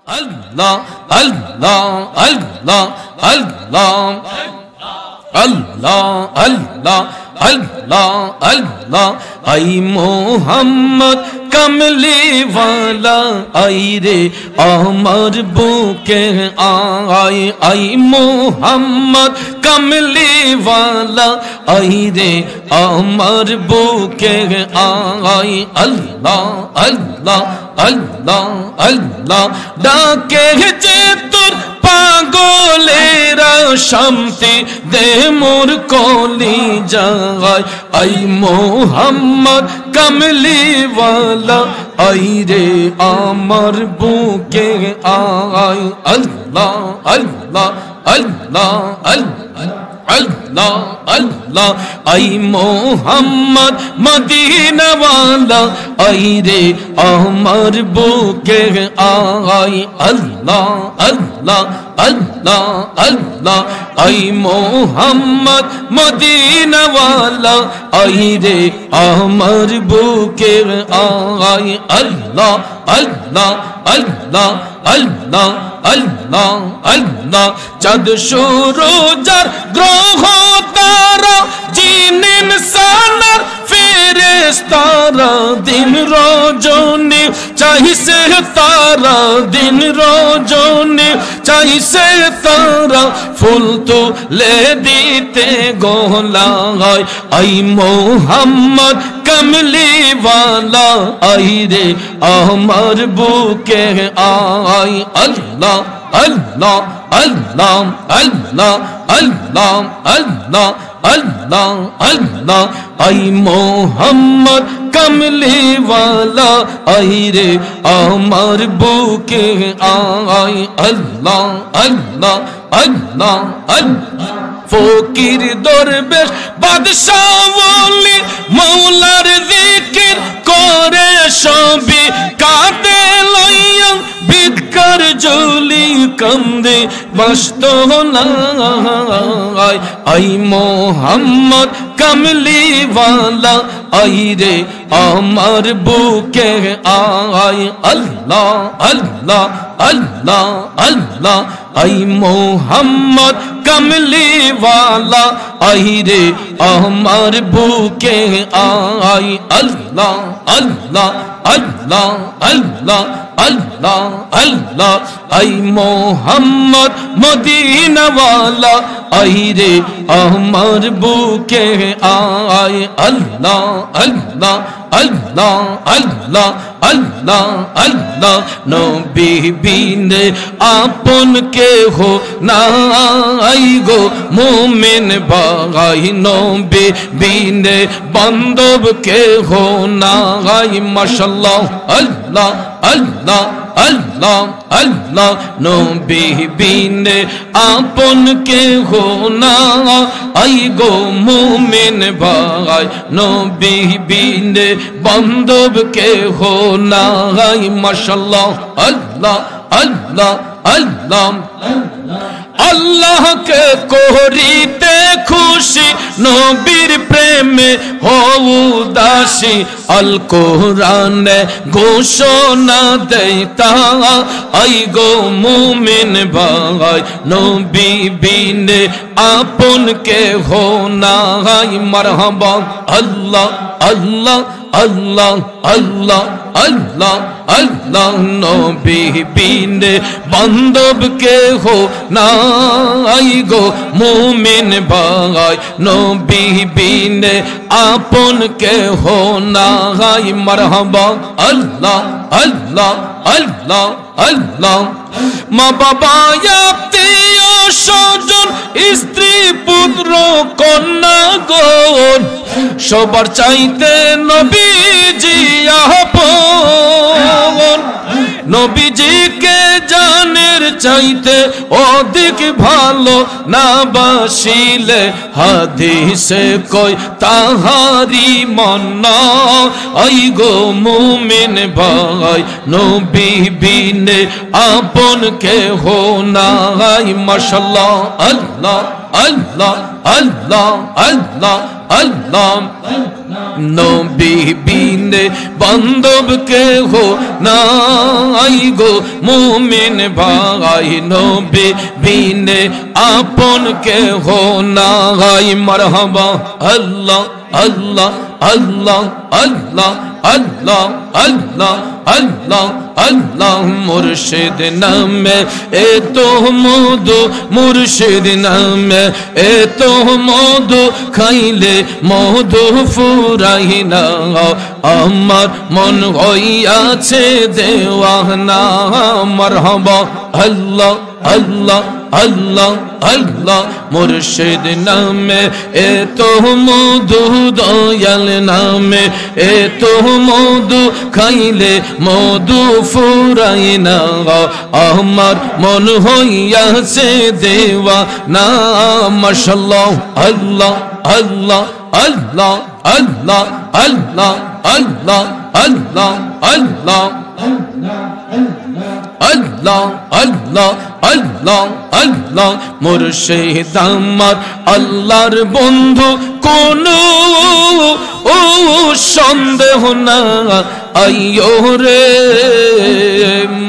Allah, Allah, Allah, Allah, Allah, Allah, Allah, Allah, ay Muhammad kamli wala ay re amar buke ay Muhammad kamli wala ay re amar buke ay Allah, Allah, Allah, Allah, ডাকে যে তোর পাগলেরা শান্তি দে মোর কলি যায় I Mohammad কামলি ওয়ালা I রে আমার বুকে আয় আল্লাহ আল্লাহ আল্লাহ আল্লাহ Allah, Allah, ay Muhammad Madina wala ay re amar buke ay Allah, Allah, Allah, Allah, ay Muhammad Madina wala ay re amar buke ay Allah, Allah, Allah, Allah, Allah, Allah, chad shurujar groh tara jin insanar ferestara din rojoni chaise tara din rojoni chaise tara phul to le dite golay ay Muhammad kamli wala ay re amar buke ay Allah, Allah, Allah, Allah, Allah, Allah, Allah, Allah, ay Muhammad kamli wala ay re amar buke ay Allah, Allah, Allah, Allah, ফকির দরবেশ বাদশাহ ওলি মওলার জিকির করে সবই কাঁদে লইয়া বিদকার ঝুলি কান্দে বাসত না আই মোহাম্মদ কামলি ওয়ালা আই রে আমার বুকে আয় আল্লাহ আল্লাহ আল্লাহ আল্লাহ আই মোহাম্মদ কামলি ওয়ালা আই রে আমার বুকে আয় আল্লাহ আল্লাহ আল্লাহ আল্লাহ আল্লাহ আল্লাহ আই মোহাম্মদ মদিনা ওয়ালা আই রে আমার বুকে আয় আল্লাহ আল্লাহ আল্লাহ আল্লাহ আল্লাহ আল্লাহ নবী বিনে আপন কেহ নাই গো মুমিন ভাই নবী বিনে বান্ধব কেহ নাই মাশাআল্লাহ আল্লাহ আল্লাহ আল্লাহ আল্লাহ নবী বিনে আপন কেহ নাই গো মুমিন ভাই নবী বিনে বান্ধব কেহ নাই মাশাআল্লাহ আল্লাহ আল্লাহ আল্লাহ আল্লাহকে করিতে খুশি নবীর প্রেমে হও দাসী আল কোরআনে ঘোষণা দেয় তা আই গো মুমিন ভাই নবী বিনে আপন কেহ নাই মারহাবা আল্লাহ আল্লাহ আল্লাহ আল্লাহ আল্লাহ আল্লাহ নবী বিনে বান্ধব কেহ নাই গো মুমিন ভাই নবী বিনে আপন কেহ নাই মারহাবা আল্লাহ আল্লাহ আল্লাহ আল্লাহ মা বাবা আত্মীয় স্বজন স্ত্রী পুত্র কন্যা গণ সবার চাইতে নবীজি আপন নবীজিকে জানের চাইতে অধিক ভালো না বাসিলে হাদিসে কই তাহারি মন আই গো মুমিন ভাই নবী বিনে আপন কেহ নাই মাশাআল্লাহ আল্লাহ আল্লাহ আল্লাহ আল্লাহ আল্লাহ নবী বিনে বান্ধব কে হো নাই গো মুমিন ভাই নবী বিনে আপন কে হো নাই মারহাবা আল্লাহ আল্লাহ আল্লাহ আল্লাহ আল্লাহ আল্লাহ আল্লাহ আল্লাহ মুর্শিদ নামে এতো মধু মুর্শিদ নামে এতো মধু খাইলে মধু ফুরাই না আমার মন হইয়াছে দেওয়ানা মারহাবা আল্লাহ আল্লাহ আল্লাহ আল্লাহ মুর্শিদ নামে এতো মধু দয়াল নামে এতো মধু খাইলে মধু ফুরাই না আমার মন হইয়াছে দেওয়ানা মাশাআল্লাহ আল্লাহ আল্লাহ আল্লাহ আল্লাহ আল্লাহ আল্লাহ আল্লাহ আল্লাহ আল্লাহ আল্লাহ আল্লাহ আল্লাহ মুর্শিদ আমার আল্লাহর বন্ধু কোনো ও সন্দেহ না আইয়ো রে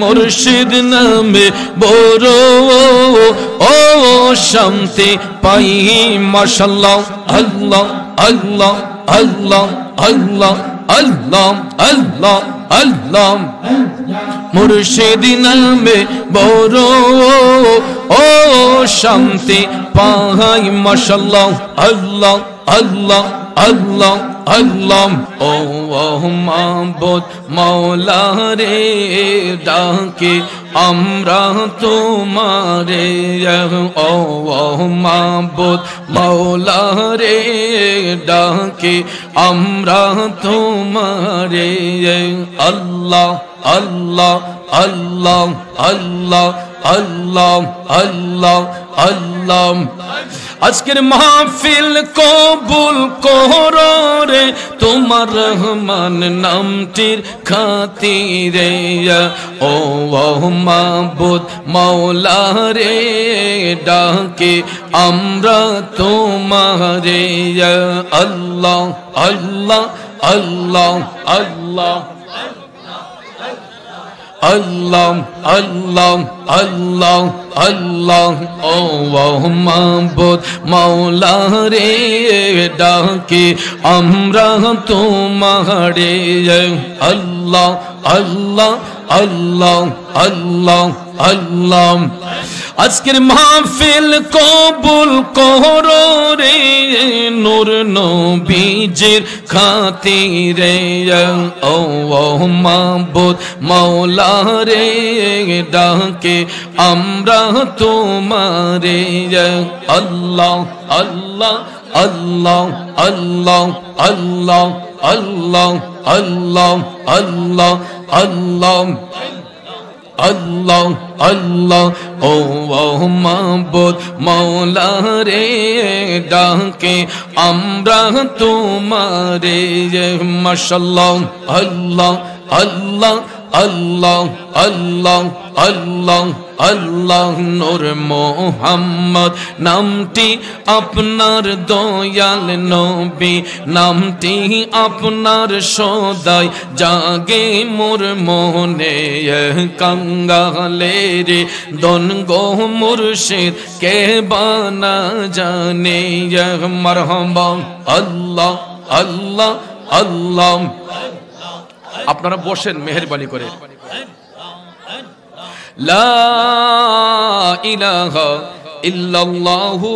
মুর্শিদ নামে বড় ও শান্তি পাই মাশাআল্লাহ আল্লাহ আল্লাহ আল্লাহ আল্লাহ আল্লাহ আল্লাহ আল্লাহ মুর্শিদ নামে বড় ও শান্তি পাই মাশাআল্লাহ আল্লাহ আল্লাহ আল্লাহ আল্লাহ ও মাবুদ মাওলা রে ডাকে আমরা তোমারে ও মাবুদ মাওলা রে ডাকে আমরা তোমারে আল্লাহ আল্লাহ আল্লাহ আল্লাহ আল্লাহ আল্লাহ আল্লাহ আজকের মাহফিল কবুল করো রে তোমার রহমান নামটির খাতিরে ও মাবুদ মাওলা রে ডাকে আমরা তোমারে আল্লাহ আল্লাহ আল্লাহ আল্লাহ আল্লাহ আল্লাহ আল্লাহ আল্লাহ ও মাবুদ মাওলা রে ডাকে আমরা তোমারে আল্লাহ আল্লাহ আল্লাহ আল্লাহ আল্লাহ আজকের মাহফিল কবুল করো রে নূর নবীজির খাতিরে ও মাবুদ মাওলা রে ডাকে আমরা তোমারে আল্লাহ আল্লাহ আল্লাহ আল্লাহ আল্লাহ আল্লাহ আল্লাহ আল্লাহ আল্লাহ আল্লাহ আল্লাহ ও মাবুদ মাওলা রে ডাকে আমরা তোমারে মাশাআল্লাহ আল্লাহ আল্লাহ আল্লাহ আল্লাহ আল্লাহ আল্লাহ নূর মোহাম্মদ নামটি আপনার দয়াল নবী নামটি আপনার সদাই জাগে মোর মনে কাঙ্গালে রে দন গো মুর্শিদ কে বানা জানে মারহাবা আল্লাহ আল্লাহ আল্লাহ আপনারা বসেন মেহেরবানি করে লা ইলাহা ইল্লাল্লাহু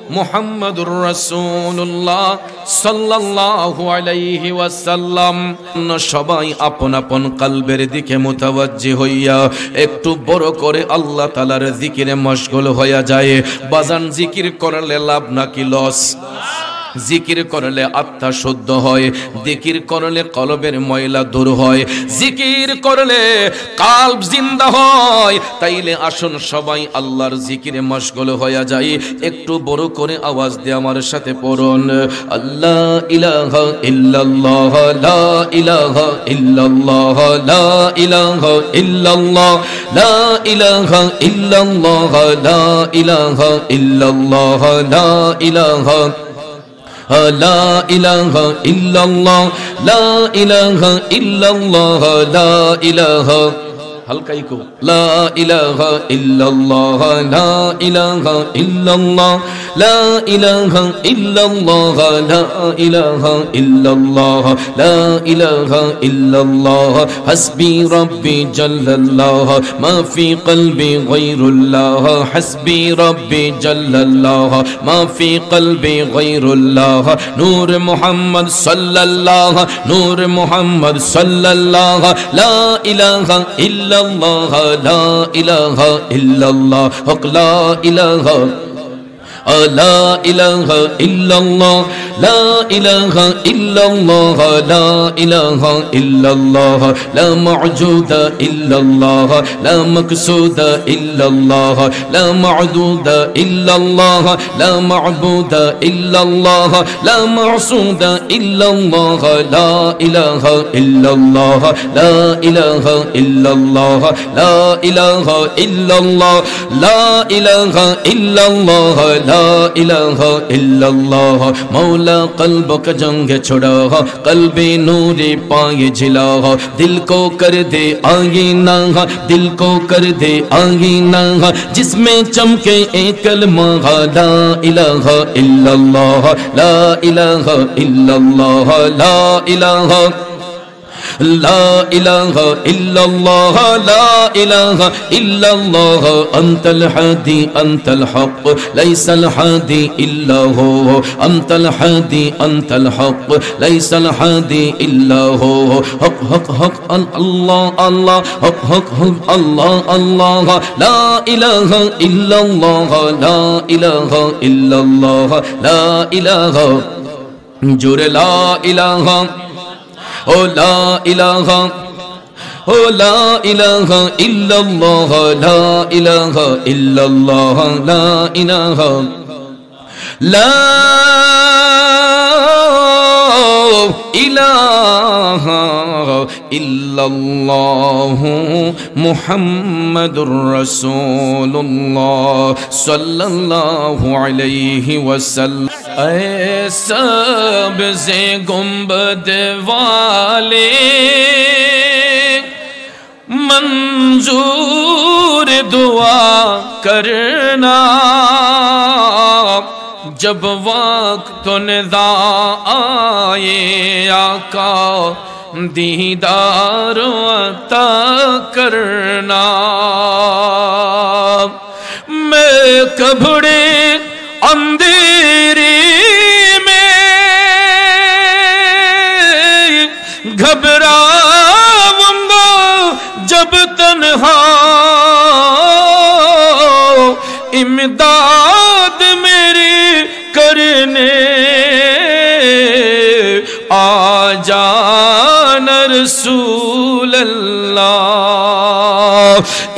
মুহাম্মাদুর রাসূলুল্লাহ সাল্লাল্লাহু আলাইহি ওয়াসাল্লাম সবাই আপন আপন কলবের দিকে মুতাওয়াজ্জি হইয়া একটু বড় করে আল্লাহ তাআলার জিকিরে মশগুল হইয়া যায় বাজান জিকির করলে লাভ নাকি লস জিকির করলে আত্মা শুদ্ধ হয় জিকির করলে কলবের ময়লা দূর হয় জিকির করলে কলব জিন্দা হয় তাইলে আসুন সবাই আল্লাহর জিকিরে মশগুল হয়ে যায় একটু বড় করে আওয়াজ দিয়ে আমার সাথে পড়ুন আল্লাহ ইলাহা ইল্লাল্লাহ লা ইলাহা ইল্লাল্লাহ লা ইলাহা ইল্লাল্লাহ লা ইলাহা ইল্লাল্লাহ লা ইলাহা ইল্লাল্লাহ লা ইলাহা لا الہ الا اللہ لا الہ الا اللہ لا الہ ہلکائی کو لا الہ الا اللہ لا الہ الا اللہ لا الہ الا اللہ لا الہ الا اللہ لا الہ الا اللہ حسبی ربی جل اللہ ما فی قلبی غیر اللہ حسبی ربی جل اللہ ما فی قلبی غیر اللہ نور محمد صلی اللہ نور محمد صلی اللہ لا الہ الا اللہ لا الہ الا اللہ حق لا الہ لا الہ الا اللہ لا الہ الا اللہ لا الہ الا اللہ لا معجود الا اللہ لا مقصود الا اللہ لا معدود الا اللہ لا معبود الا اللہ لا معصود الا اللہ لا الہ الا اللہ لا الہ الا اللہ لا الہ الا اللہ لا الہ الا اللہ لا الہ الا اللہ مولا قلب کا جنگ چھڑا قلب نور پائے جلا دل کو کر دے آئینہ دل کو کر دے آئینہ جس میں چمکے ایک کلمہ لا الہ الا اللہ لا الہ الا اللہ لا الہ لا الہ الا اللہ لا الہ الا اللہ انت الحادی انت الحق لیس الحادی الا ہو انت الحادی انت الحق لیس الحادی الا ہو حق حق حق اللہ اللہ حق حق حق اللہ اللہ لا الہ الا اللہ لا الہ الا اللہ لا الہ جور لا الہ او لا الہ او لا الہ الا اللہ لا الہ الا اللہ لا الہ لا الہ الا اللہ محمد رسول اللہ صلی اللہ علیہ وسلم اے سبز گنبد والے منظور دعا کرنا جب وقت ندا آئے آقا دیدار عطا کرنا میں کبھڑے اندھیری میں گھبراؤں گا جب تنہا امداد میری کرنے آ جانا رسول اللہ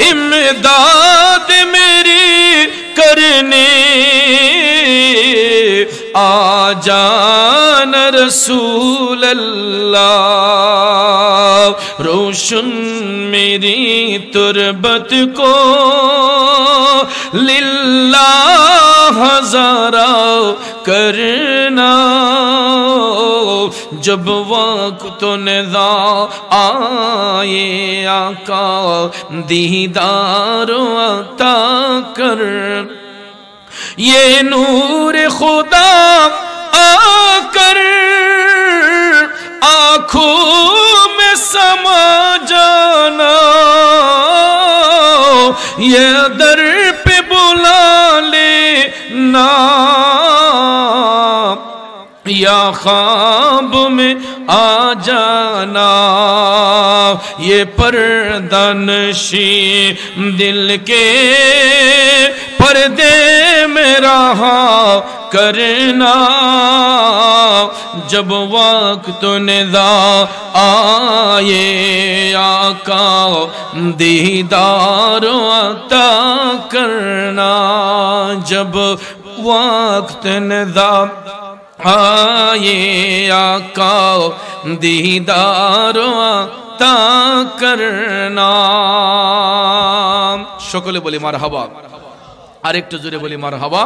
امداد میری کرنے آ جانا رسول اللہ روشن میری تربت کو للہ ہزارہ کرنا جب وقت ندا آئے آقا دیدار عطا کر یہ نور خدا آ کر آنکھوں میں سما جانا یہ در پہ بلا لینا یا خواب میں آ جانا یہ پردہ نشی دل کے پردے میں رہا کرنا جب وقت ندا آئے آقا دیدار عطا کرنا جب وقت ندا آئے آقا دیدار عطا کرنا সকলে বলি মারহাবা আরেকটু জোরে বলি মারহাবা